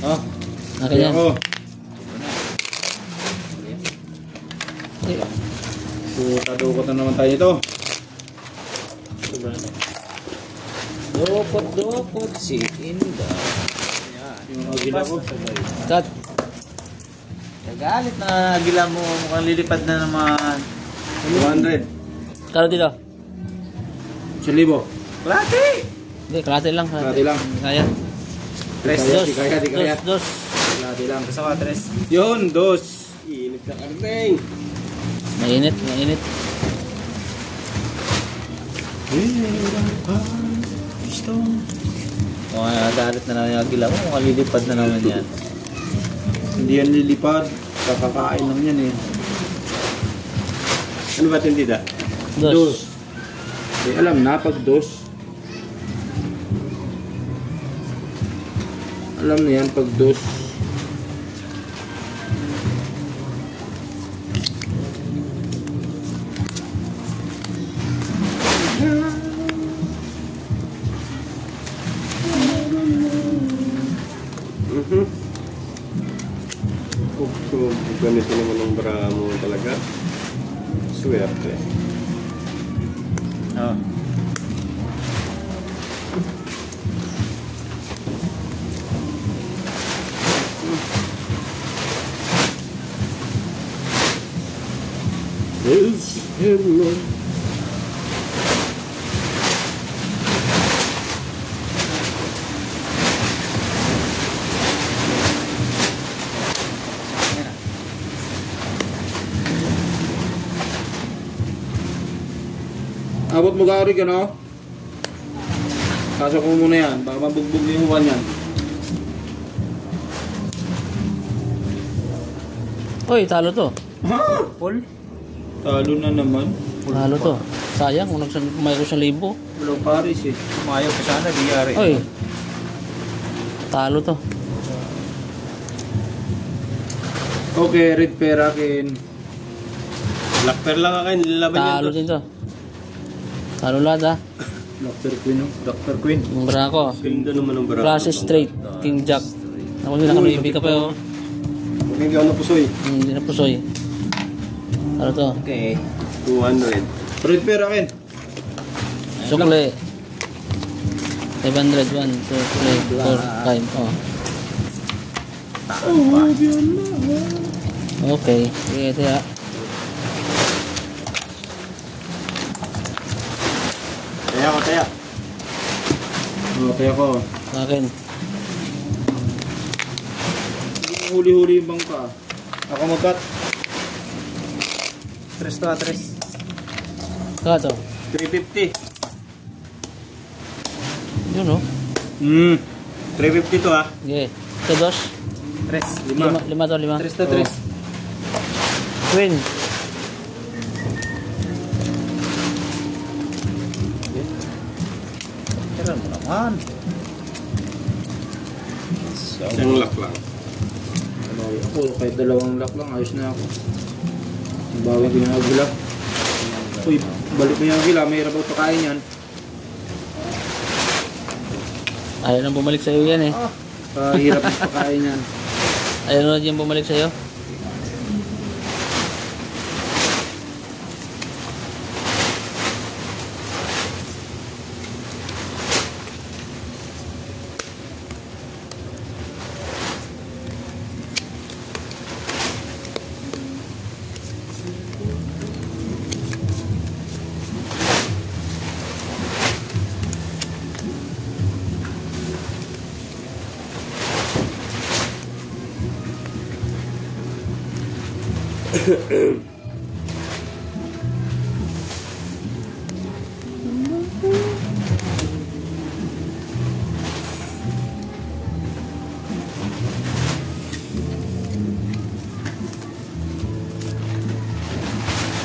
Oh. Akin yan. Dukot na naman tayo ito. Dukot si Inda. Yung agila ko. Cut. Nagalit na agila mo. Mukhang lilipad na naman. 200. Kalo dito. 1,000. Klate! Hindi, kalate lang. Kalate lang. Kaya. Di kaya. Dos. Kalate lang. Gusto ka, Tres? Yun, 2. Init ka karting. Mainit. Nagalit na naman yung agila mo. Mukhang lilipad na naman yan. Hindi yan lilipad. Kakakain lang yan eh. Ano ba tindida? Dos. Alam na pag 2. Alam na yan pag 2. Ganito naman ang bra mo talaga. Swerte. Oh. Yes, hello. Abot mo gari ka no? Kasok mo muna yan. Baka mabugbog yung uwan yan. Uy, talo to. Ha? Paul? Talo na naman. Talo to. Sayang, kung kumain ko 1,000. Walang paris eh. Umayaw pa sana, di yari. Uy. Talo to. Okay, red pair akin. Black pair lang akin, laban yan Talo to. din to. Talo lahat ha. Dr. Queen oh. Dr. Queen. Yung bra ko. Ganda naman ang bra. Klase straight. King Jack. Ako din nakaluibi ka pa yun. Huwag ikaw na pusoy. Hindi na pusoy. Talo to. Okay. 200. Red pair akin. Sukle. 500. 1, 2, 3, 4, 5. Oh. Okay. Sige, ito ya. Taya. Okay ako. Sa akin. Huli-huli yung bangka. Ako mag-cut. Tres to, Tres. Kaya to. 350. Yun oh. 350 to ah. Okay. Ito dos. Tres. Lima to, lima. Tres to, Tres. Queen. Tira mo naman. Isang lock lang. Ako, kahit 2 lock lang, ayos na ako. Bawi ko yung agila. Uy, balik mo yung agila, may hirap ako pakain yan. Ayaw nang bumalik sa'yo yan eh. Hirap ang pakain yan. Ayaw na dyan bumalik sa'yo.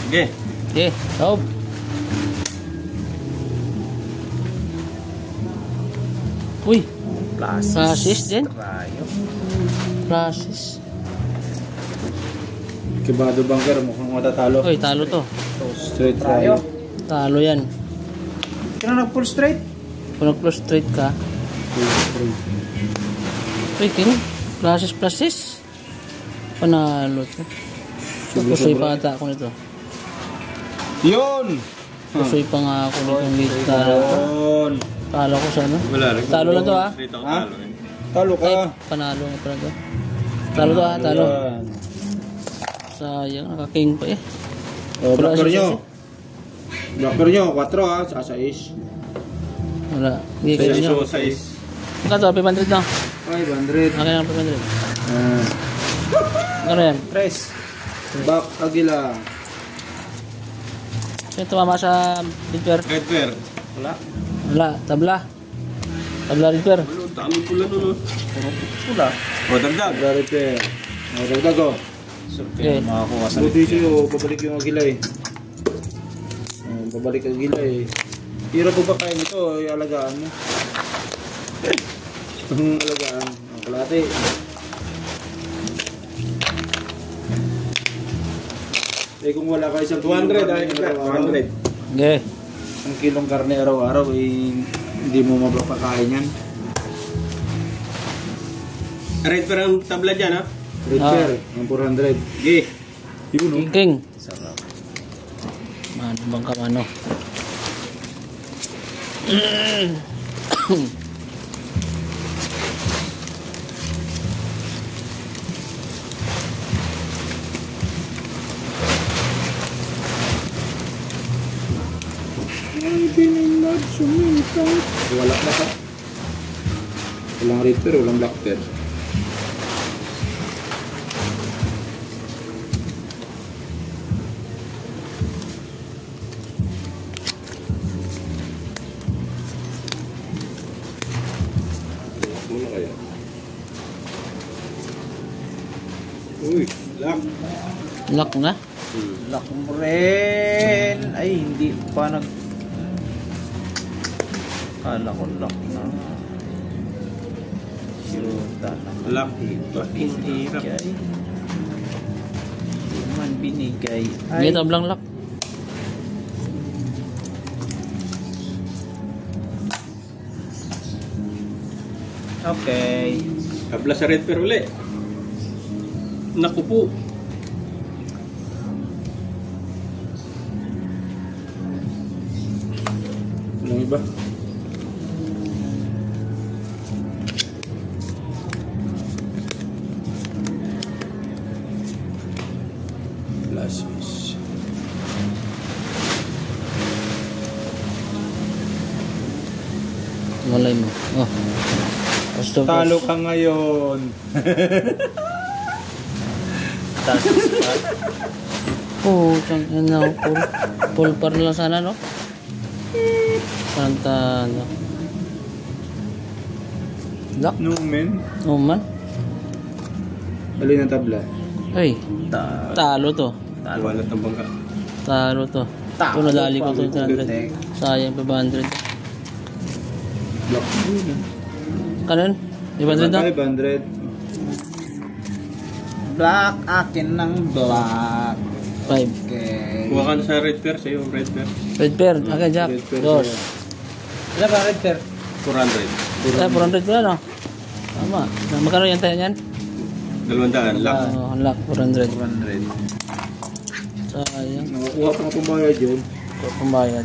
Okay. Okay, stop. Uy, Klasis din. Rayo. Klasis. Kibado bunker, mukhang matatalo. Uy, talo to. Straight Rayo. tayo. Talo yan. Kaya nag-full straight. Kung nag-plus straight ka. Uy, king. Plasis. Panalo to. Pusoy pa ata ako nito. Yun! Pusoy pa nga ako nitong lista. Yun! Talo ko sana. Wala rin. Talo na to ha. Straight ako Ha? talo eh. Talo ka! Ay, panalo nga pala to. Talo to ha, talo. Yan. Sayang, naka-king pa eh. Oh, Wala blackberry siya, nyo. Blackberry nyo, 4 ha, sa 6. Wala. Hindi kayo Size nyo. o size. Magkano to? 500 na. 500. Akin lang 500. Ah. Ano yan? Tres. Back Agila. Sino tumama sa Ridper? Red bear. Wala. Wala. Tabla. Tabla Ridper. Ano, dami pula nun. Pula. O, dagdag. Blackberry pair. Oh, dagdag oh. Okay. Makakuha sa Buti sa'yo, babalik yung Agila eh. Oh, babalik ang Agila eh. Hirap po ba kayo nito? Alagaan mo. Ang alagaan. Ang kalate. Eh kung wala ka isang 200 karne ay araw-araw, 200. Okay. Ang kilong karne araw-araw eh hindi mo mapapakain yan. Red bear ang tabla dyan ha. Red Ah. pair, ang 400. Gi. Yun oh. King King. Sarap. Mano bang kamano? Wala na ka. Walang red pair, walang black pair. Muna kaya. Uy, lock. Lock na. Lock mo rin. Ay, hindi pa nag... Kala ko lock na. Siruta na. Lock. Hirap. Hindi man binigay. Hindi tablang lock. Okay. Tabla sa red bear uli. Naku po. Walang iba. Lasis. Malay mo. Oh. Gusto ko. Talo ka ngayon. Taas pa. Oh, yan na. Full par lang sana, no? Santa, ano. Lock? No man. Oh, man. Alin ang tabla? Ay, talo to. Wala ng bangka. Talo to. Ito nadali ko to 200. Sayang 500. Black. Kanon? 500 na? 500. Black. Akin ng black. 5. Okay. Kuha ka na sa red bear sa'yo, red bear. Red pair. Okay, Jack. Red pair Dos. sa'yo. Wala ba red pair? 400. Ay, 400 pala, no? Tama. Magkano yan tayo niyan? 200. Lock. Lock, 400. 100. Sayang. Nakakuha pa ng pambayad yun. Ito pambayad.